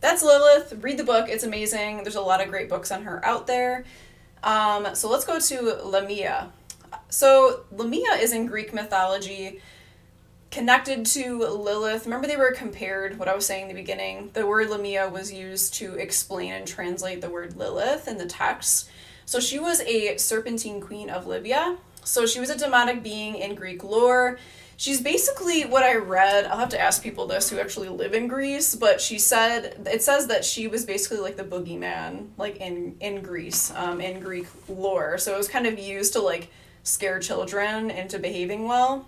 that's Lilith. Read the book. It's amazing. There's a lot of great books on her out there. So let's go to Lamia. So Lamia is in Greek mythology connected to Lilith. Remember they were compared, what I was saying in the beginning, the word Lamia was used to explain and translate the word Lilith in the text. So she was a serpentine queen of Libya. So she was a demonic being in Greek lore. She's basically, what I read, I'll have to ask people this who actually live in Greece, but it says that she was basically like the boogeyman, like in Greece, in Greek lore. So it was kind of used to like scare children into behaving well.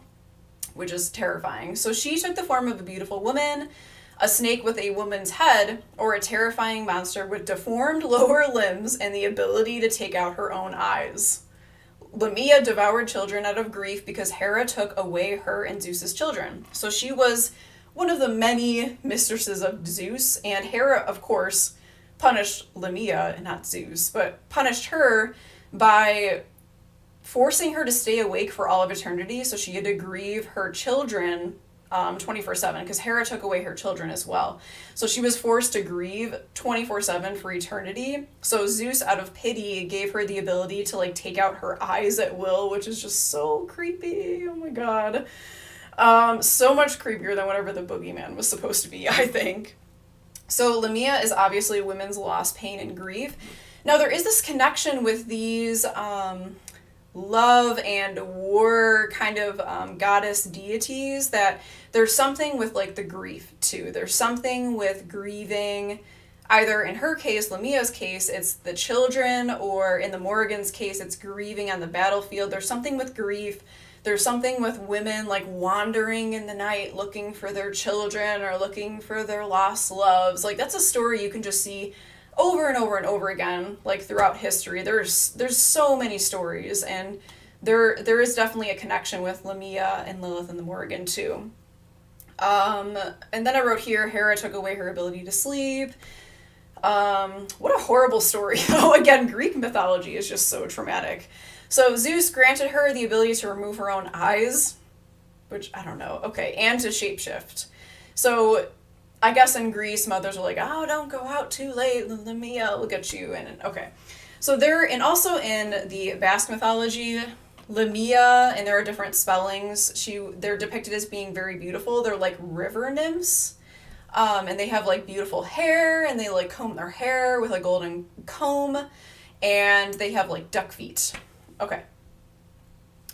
which is terrifying. So she took the form of a beautiful woman, a snake with a woman's head, or a terrifying monster with deformed lower limbs and the ability to take out her own eyes. Lamia devoured children out of grief because Hera took away her and Zeus's children. So she was one of the many mistresses of Zeus, and Hera, of course, punished Lamia, not Zeus, but punished her by forcing her to stay awake for all of eternity, so she had to grieve her children 24/7, because Hera took away her children as well. So she was forced to grieve 24/7 for eternity. So Zeus, out of pity, gave her the ability to like take out her eyes at will, which is just so creepy. Oh my god. So much creepier than whatever the boogeyman was supposed to be, I think. So Lamia is obviously women's loss, pain, and grief. Now there is this connection with these love and war kind of goddess deities, that there's something with like the grief too. There's something with grieving, either in her case, Lamia's case, it's the children, or in the Morrigan's case, it's grieving on the battlefield. There's something with grief. There's something with women like wandering in the night looking for their children or looking for their lost loves. Like that's a story you can just see over and over and over again, like throughout history. There's so many stories, and there is definitely a connection with Lamia and Lilith and the Morrigan too. And then I wrote here, Hera took away her ability to sleep. What a horrible story. Oh, again, Greek mythology is just so traumatic. So Zeus granted her the ability to remove her own eyes, which I don't know. Okay, and to shapeshift. So I guess in Greece, mothers are like, oh, don't go out too late, Lamia, look at you. And okay. So and also in the Basque mythology, Lamia, and there are different spellings, they're depicted as being very beautiful. They're like river nymphs. And they have like beautiful hair, and they like comb their hair with a golden comb, and they have like duck feet. Okay.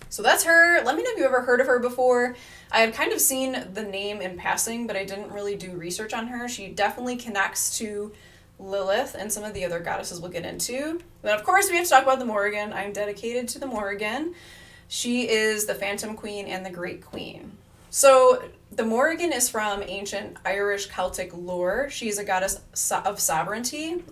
So that's her. Let me know if you ever heard of her before. I had kind of seen the name in passing, but I didn't really do research on her. She definitely connects to Lilith and some of the other goddesses we'll get into. Then, of course, we have to talk about the Morrigan. I'm dedicated to the Morrigan. She is the Phantom Queen and the Great Queen. So the Morrigan is from ancient Irish Celtic lore. She's a goddess of sovereignty.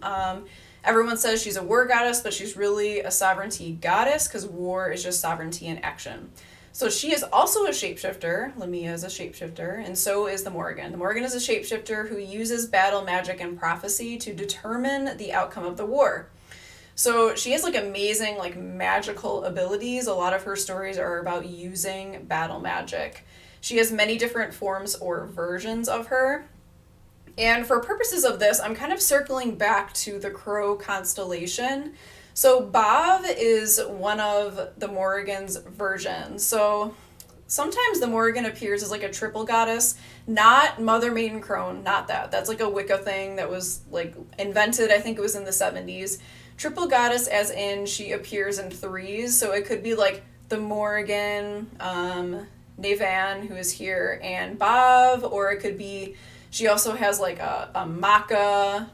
Everyone says she's a war goddess, but she's really a sovereignty goddess, because war is just sovereignty in action. So she is also a shapeshifter. Lamia is a shapeshifter, and so is the Morrigan. The Morrigan is a shapeshifter who uses battle magic and prophecy to determine the outcome of the war. So she has like amazing like magical abilities. A lot of her stories are about using battle magic. She has many different forms or versions of her. And for purposes of this, I'm kind of circling back to the Crow constellation. So Bav is one of the Morrigan's versions. So sometimes the Morrigan appears as like a triple goddess, not Mother Maiden Crone, not that. That's like a Wicca thing that was like invented, I think it was in the 70s. Triple goddess as in she appears in threes. So it could be like the Morrigan, Nevan, who is here, and Bav, or it could be she also has like a Maca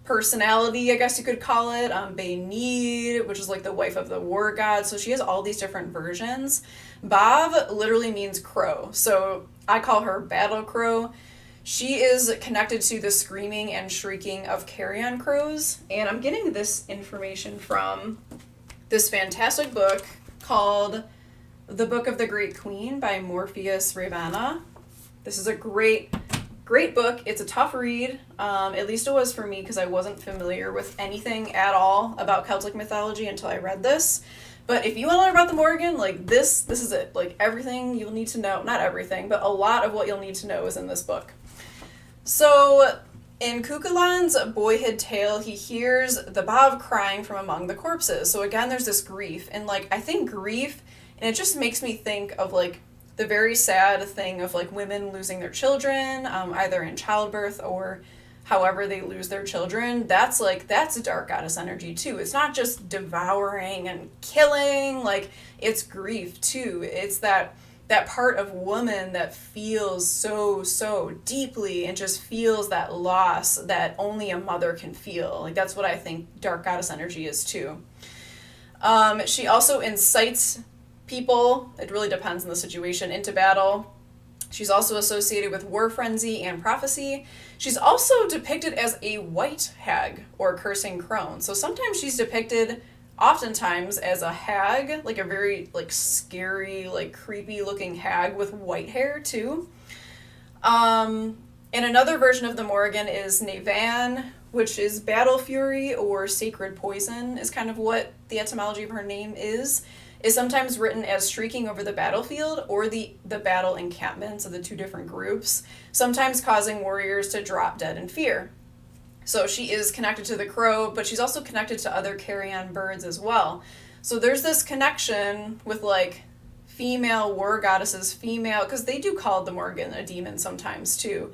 personality, I guess you could call it. Baynid, which is like the wife of the war god. So she has all these different versions. Bav literally means crow. So I call her Battle Crow. She is connected to the screaming and shrieking of carrion crows. And I'm getting this information from this fantastic book called The Book of the Great Queen by Morpheus Ravana. This is a great book. It's a tough read. At least it was for me, because I wasn't familiar with anything at all about Celtic mythology until I read this. But if you want to learn about the Morrigan, like this is it. Like everything you'll need to know, not everything, but a lot of what you'll need to know is in this book. So in Cuchulain's boyhood tale, he hears the Bav crying from among the corpses. So again, there's this grief, and like I think grief, and it just makes me think of like the very sad thing of like women losing their children, either in childbirth or however they lose their children. That's dark goddess energy too. It's not just devouring and killing, like it's grief too. It's that part of woman that feels so deeply and just feels that loss that only a mother can feel. Like that's what I think dark goddess energy is too. She also incites people, it really depends on the situation, into battle. She's also associated with war frenzy and prophecy. She's also depicted as a white hag or cursing crone. So sometimes she's depicted, oftentimes, as a hag, like a very like scary, like creepy looking hag with white hair too. And another version of the Morrigan is Nevan, which is battle fury or sacred poison, is kind of what the etymology of her name is sometimes written as shrieking over the battlefield or the battle encampments of the two different groups, sometimes causing warriors to drop dead in fear. So she is connected to the crow, but she's also connected to other carrion birds as well. So there's this connection with like female war goddesses, because they do call the Morrigan a demon sometimes too.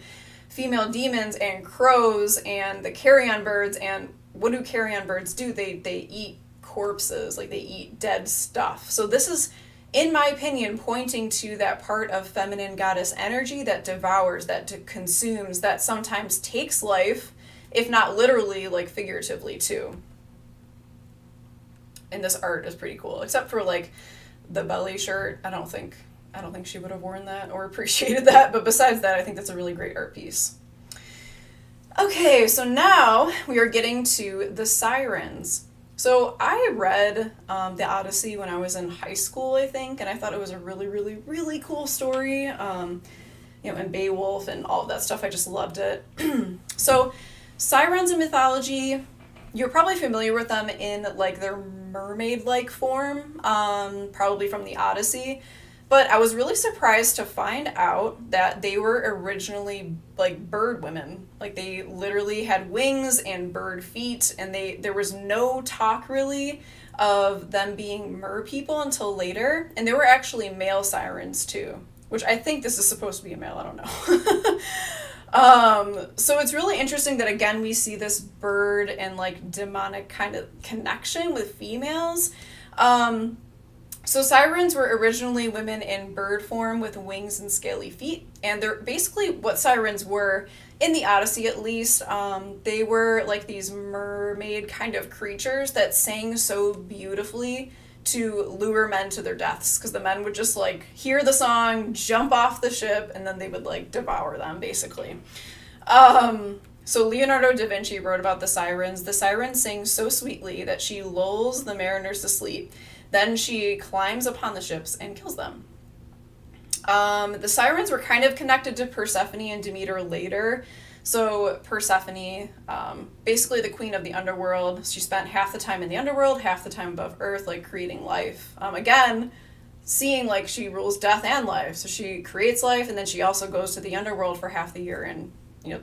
Female demons and crows and the carrion birds, and what do carrion birds do? They eat corpses, like they eat dead stuff. So this is, in my opinion, pointing to that part of feminine goddess energy that devours, that consumes, that sometimes takes life, if not literally, like figuratively too. And this art is pretty cool, except for like the belly shirt. I don't think she would have worn that or appreciated that, but besides that, I think that's a really great art piece. Okay, so now we are getting to the sirens. So I read the Odyssey when I was in high school, I think, and I thought it was a really, really, really cool story. And Beowulf and all of that stuff, I just loved it. So sirens in mythology, you're probably familiar with them in like their mermaid-like form, probably from the Odyssey. But I was really surprised to find out that they were originally like bird women. Like they literally had wings and bird feet, and there was no talk really of them being mer people until later. And there were actually male sirens too, which I think this is supposed to be a male, I don't know. So it's really interesting that again we see this bird and like demonic kind of connection with females. So sirens were originally women in bird form with wings and scaly feet, and they're basically what sirens were, in the Odyssey at least. They were like these mermaid kind of creatures that sang so beautifully to lure men to their deaths, because the men would just like hear the song, jump off the ship, and then they would like devour them basically. So Leonardo da Vinci wrote about the sirens. The siren sings so sweetly that she lulls the mariners to sleep. Then she climbs upon the ships and kills them. The sirens were kind of connected to Persephone and Demeter later. So Persephone, basically the queen of the underworld, she spent half the time in the underworld, half the time above earth, like creating life. Again, seeing like she rules death and life. So she creates life, and then she also goes to the underworld for half the year and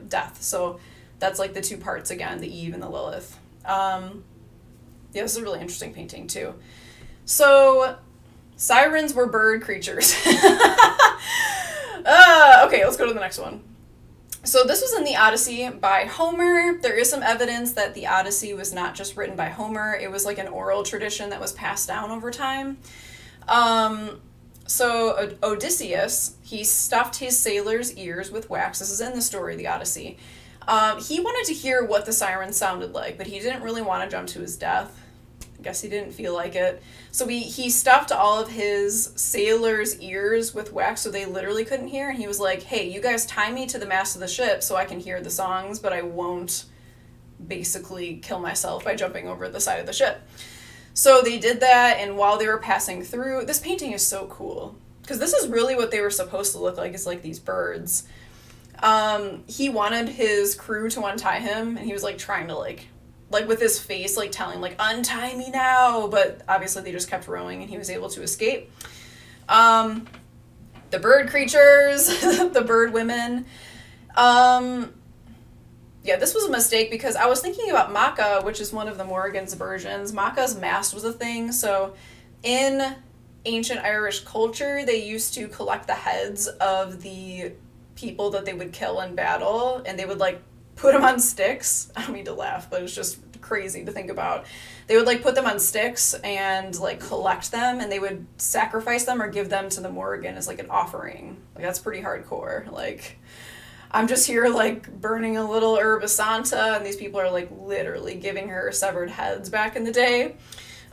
death. So that's like the two parts again, the Eve and the Lilith. This is a really interesting painting too. So, sirens were bird creatures. Okay, let's go to the next one. So this was in the Odyssey by Homer. There is some evidence that the Odyssey was not just written by Homer. It was like an oral tradition that was passed down over time. So Odysseus, he stuffed his sailor's ears with wax. This is in the story of the Odyssey. He wanted to hear what the sirens sounded like, but he didn't really want to jump to his death. I guess he didn't feel like it. So he stuffed all of his sailors' ears with wax so they literally couldn't hear. And he was like, hey, you guys tie me to the mast of the ship so I can hear the songs, but I won't basically kill myself by jumping over the side of the ship. So they did that, and while they were passing through, this painting is so cool, because this is really what they were supposed to look like, is like these birds. He wanted his crew to untie him, and he was like trying to like with his face, like telling like, untie me now, but obviously they just kept rowing and he was able to escape. The bird creatures, the bird women. This was a mistake because I was thinking about Maca, which is one of the Morrigan's versions. Maca's mast was a thing. So in ancient Irish culture, they used to collect the heads of the people that they would kill in battle, and they would like put them on sticks. I don't mean to laugh, but it's just crazy to think about. They would like put them on sticks and like collect them, and they would sacrifice them or give them to the Morrigan as like an offering. Like that's pretty hardcore. Like I'm just here like burning a little herba santa, and these people are like literally giving her severed heads back in the day.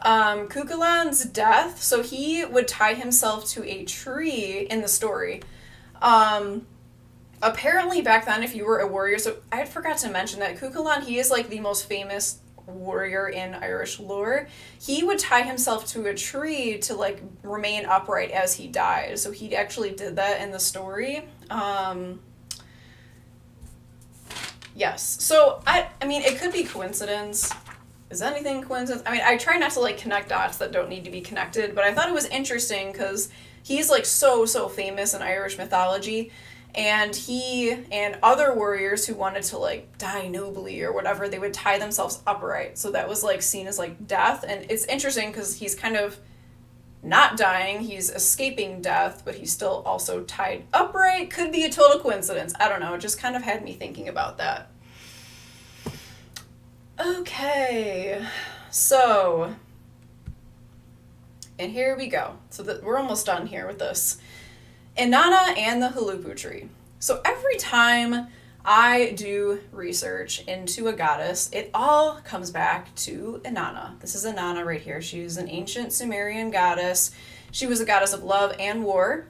Cuchulain's death, so he would tie himself to a tree in the story. Um, Apparently back then, if you were a warrior, so I forgot to mention that Cuchulainn, he is like the most famous warrior in Irish lore. He would tie himself to a tree to like remain upright as he died. So he actually did that in the story. Yes. So I mean, it could be coincidence. Is anything coincidence? I mean, I try not to like connect dots that don't need to be connected, but I thought it was interesting because he's like so famous in Irish mythology, and he and other warriors who wanted to like die nobly or whatever, they would tie themselves upright. So that was like seen as like death, and it's interesting because he's kind of not dying, he's escaping death, but he's still also tied upright. Could be a total coincidence. I don't know. It just kind of had me thinking about that. Okay, so, and here we go. So we're almost done here with this. Inanna and the Hulupu tree. So every time I do research into a goddess, it all comes back to Inanna. This is Inanna right here. She's an ancient Sumerian goddess. She was a goddess of love and war.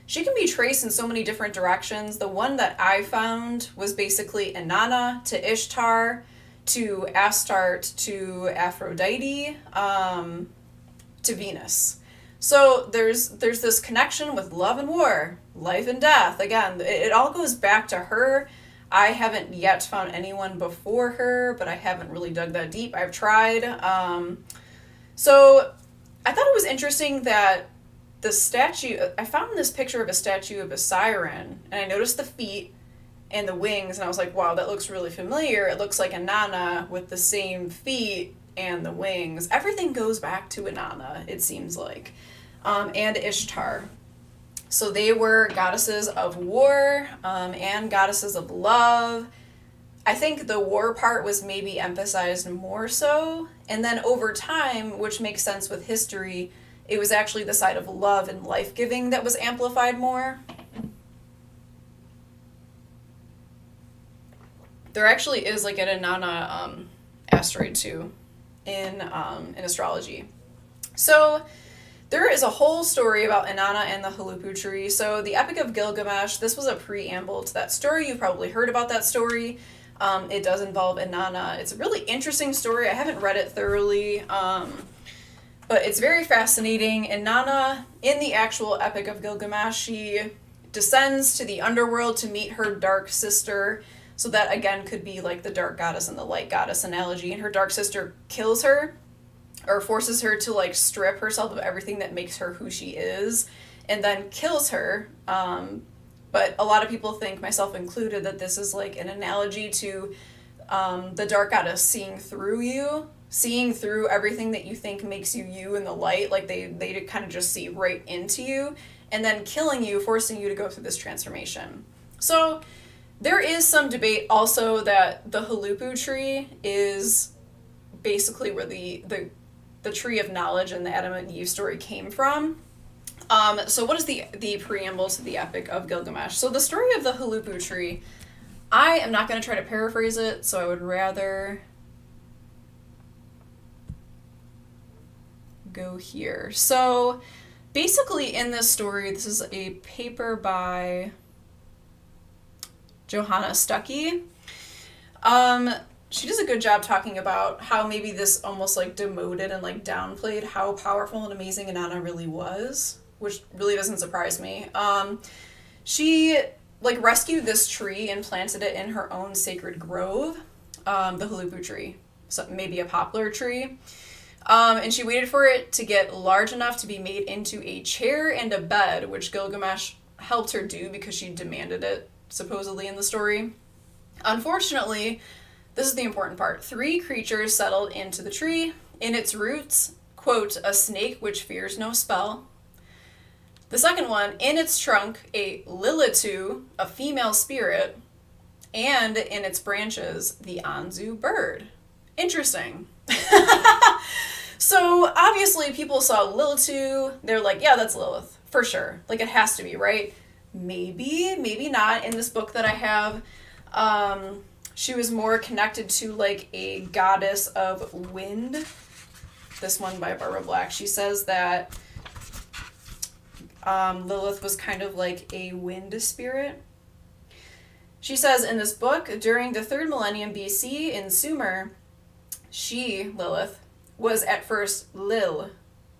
She can be traced in so many different directions. The one that I found was basically Inanna to Ishtar, to Astarte, to Aphrodite, to Venus. So there's this connection with love and war, life and death. Again, it all goes back to her. I haven't yet found anyone before her, but I haven't really dug that deep. I've tried. So I thought it was interesting that the statue, I found this picture of a statue of a siren, and I noticed the feet and the wings, and I was like, wow, that looks really familiar. It looks like Inanna with the same feet and the wings. Everything goes back to Inanna, it seems like, and Ishtar. So they were goddesses of war, and goddesses of love. I think the war part was maybe emphasized more so, and then over time, which makes sense with history, it was actually the side of love and life-giving that was amplified more. There actually is like an Inanna asteroid too in astrology. So there is a whole story about Inanna and the Hulupu tree. So the Epic of Gilgamesh, this was a preamble to that story. You've probably heard about that story. It does involve Inanna. It's a really interesting story. I haven't read it thoroughly, but it's very fascinating. Inanna, in the actual Epic of Gilgamesh, she descends to the underworld to meet her dark sister. So that, again, could be like the dark goddess and the light goddess analogy. And her dark sister kills her, or forces her to like strip herself of everything that makes her who she is, and then kills her. But a lot of people think, myself included, that this is like an analogy to the dark goddess seeing through you, seeing through everything that you think makes you you in the light. Like they kind of just see right into you, and then killing you, forcing you to go through this transformation. So there is some debate also that the Hulupu tree is basically where the tree of knowledge and the Adam and Eve story came from. So what is the preamble to the Epic of Gilgamesh? So the story of the Hulupu tree, I am not going to try to paraphrase it, so I would rather go here. So basically in this story, this is a paper by Johanna Stuckey. She does a good job talking about how maybe this almost like demoted and like downplayed how powerful and amazing Inanna really was, which really doesn't surprise me. She like rescued this tree and planted it in her own sacred grove, the Hulupu tree, so maybe a poplar tree. And she waited for it to get large enough to be made into a chair and a bed, which Gilgamesh helped her do because she demanded it, supposedly, in the story. Unfortunately, this is the important part. 3 creatures settled into the tree. In its roots, quote, a snake which fears no spell. The second one, in its trunk, a lilitu, a female spirit. And in its branches, the Anzu bird. Interesting. So obviously people saw Lilitu, they're like, yeah, that's Lilith, for sure. Like, it has to be, right? Maybe not. In this book that I have, she was more connected to like a goddess of wind. this one by Barbara Black. She says that Lilith was kind of like a wind spirit. She says in this book, during the 3rd millennium BC in Sumer, she, Lilith, was at first Lil,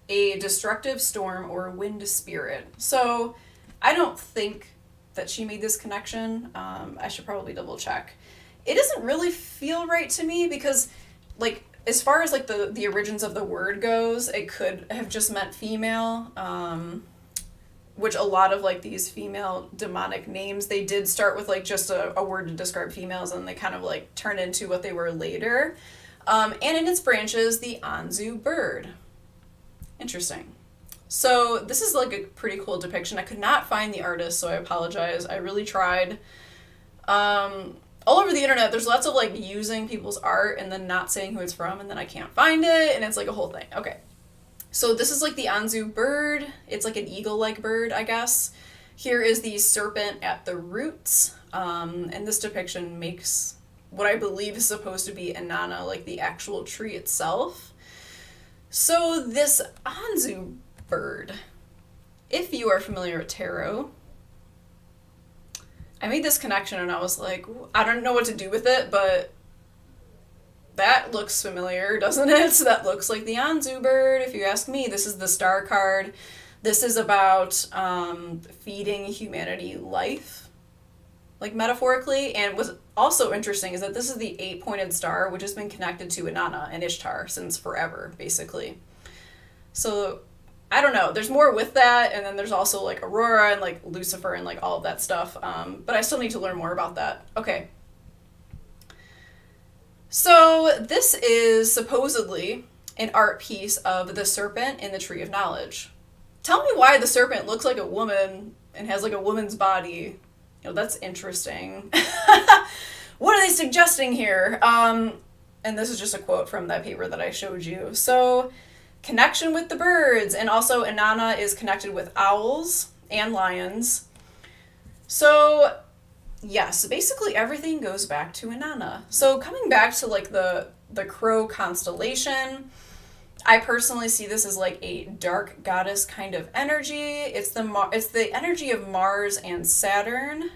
a destructive storm or wind spirit. So I don't think that she made this connection. I should probably double check. It doesn't really feel right to me because, like, as far as like the origins of the word goes, it could have just meant female, which a lot of like these female demonic names, they did start with like just a word to describe females, and they kind of like turned into what they were later. And in its branches, the Anzu bird. Interesting. So this is like a pretty cool depiction. I could not find the artist, so I apologize. I really tried. All over the internet, there's lots of like using people's art and then not saying who it's from, and then I can't find it, and it's like a whole thing. Okay. So this is like the Anzu bird. It's like an eagle-like bird, I guess. Here is the serpent at the roots. And this depiction makes what I believe is supposed to be Inanna, like the actual tree itself. So this Anzu bird, if you are familiar with tarot, I made this connection and I was like, I don't know what to do with it, but that looks familiar, doesn't it? So that looks like the Anzu bird, if you ask me. This is the star card. This is about feeding humanity life, like metaphorically. And what's also interesting is that this is the 8-pointed star, which has been connected to Inanna and Ishtar since forever, basically. So I don't know. There's more with that, and then there's also like Aurora and like Lucifer and like all of that stuff. But I still need to learn more about that. Okay. So this is supposedly an art piece of the serpent in the Tree of Knowledge. Tell me why the serpent looks like a woman and has like a woman's body. You know, that's interesting. What are they suggesting here? And this is just a quote from that paper that I showed you. So, connection with the birds, and also Inanna is connected with owls and lions. So, yes, basically everything goes back to Inanna. So coming back to like the crow constellation, I personally see this as like a dark goddess kind of energy. It's the energy of Mars and Saturn.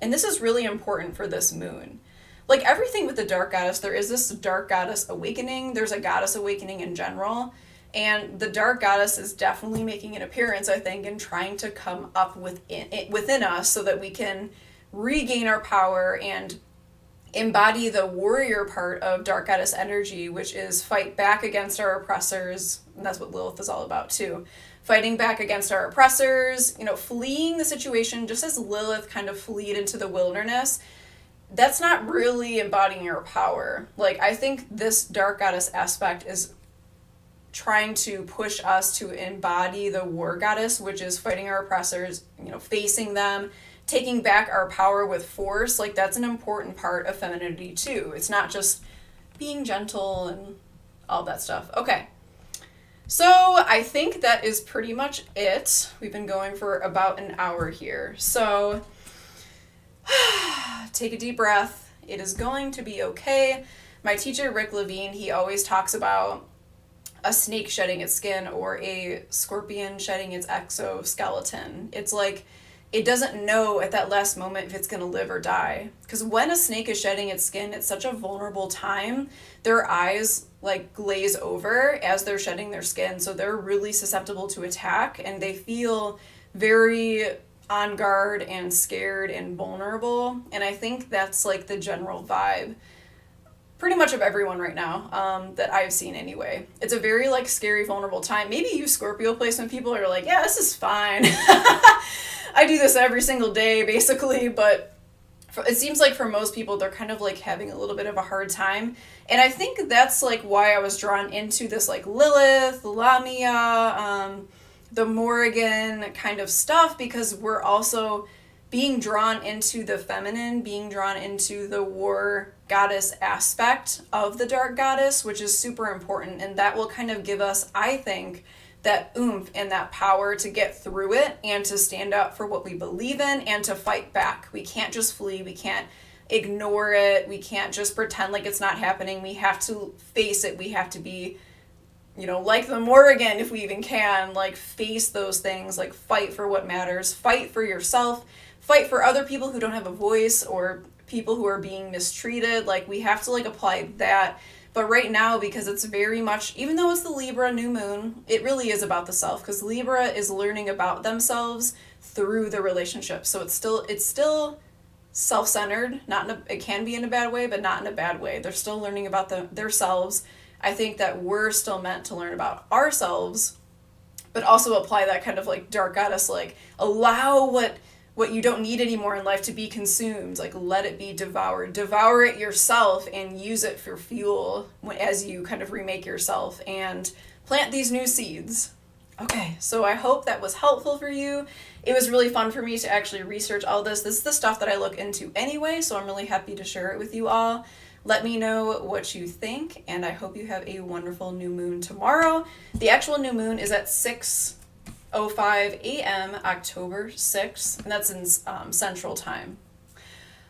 And this is really important for this moon. Like everything with the dark goddess, there is this dark goddess awakening. There's a goddess awakening in general. And the dark goddess is definitely making an appearance, I think, and trying to come up within us so that we can regain our power and embody the warrior part of dark goddess energy, which is fight back against our oppressors. And that's what Lilith is all about too. Fighting back against our oppressors, you know, fleeing the situation, just as Lilith kind of fled into the wilderness. That's not really embodying your power. Like, I think this dark goddess aspect is trying to push us to embody the war goddess, which is fighting our oppressors, you know, facing them, taking back our power with force. Like, that's an important part of femininity too. It's not just being gentle and all that stuff. Okay. So I think that is pretty much it. We've been going for about an hour here. So take a deep breath. It is going to be okay. My teacher, Rick Levine, he always talks about a snake shedding its skin or a scorpion shedding its exoskeleton. It's like it doesn't know at that last moment if it's going to live or die. Because when a snake is shedding its skin, it's such a vulnerable time. Their eyes like glaze over as they're shedding their skin. So they're really susceptible to attack, and they feel very on guard and scared and vulnerable. And I think that's like the general vibe pretty much of everyone right now, that I've seen anyway. It's a very like scary, vulnerable time. Maybe you Scorpio placement people are like, yeah, this is fine. I do this every single day basically, but it seems like for most people, they're kind of like having a little bit of a hard time. And I think that's like why I was drawn into this like Lilith, Lamia, the Morrigan kind of stuff, because we're also being drawn into the feminine, being drawn into the war goddess aspect of the dark goddess, which is super important. And that will kind of give us, I think, that oomph and that power to get through it and to stand up for what we believe in and to fight back. We can't just flee. We can't ignore it. We can't just pretend like it's not happening. We have to face it. We have to be, like the Morrigan, if we even can, like face those things, like fight for what matters, fight for yourself, fight for other people who don't have a voice or people who are being mistreated. Like we have to like apply that. But right now, because it's very much, even though it's the Libra new moon, it really is about the self, because Libra is learning about themselves through the relationship. So it's still self-centered. It can be in a bad way, but not in a bad way. They're still learning about themselves. I think that we're still meant to learn about ourselves, but also apply that kind of like dark goddess, like allow what you don't need anymore in life to be consumed. Like let it be devoured. Devour it yourself and use it for fuel as you kind of remake yourself and plant these new seeds. Okay, so I hope that was helpful for you. It was really fun for me to actually research all this. This is the stuff that I look into anyway, so I'm really happy to share it with you all. Let me know what you think, and I hope you have a wonderful new moon tomorrow. The actual new moon is at 6:05 a.m. October 6th, and that's in Central Time.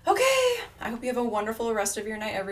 Okay, I hope you have a wonderful rest of your night, everyone.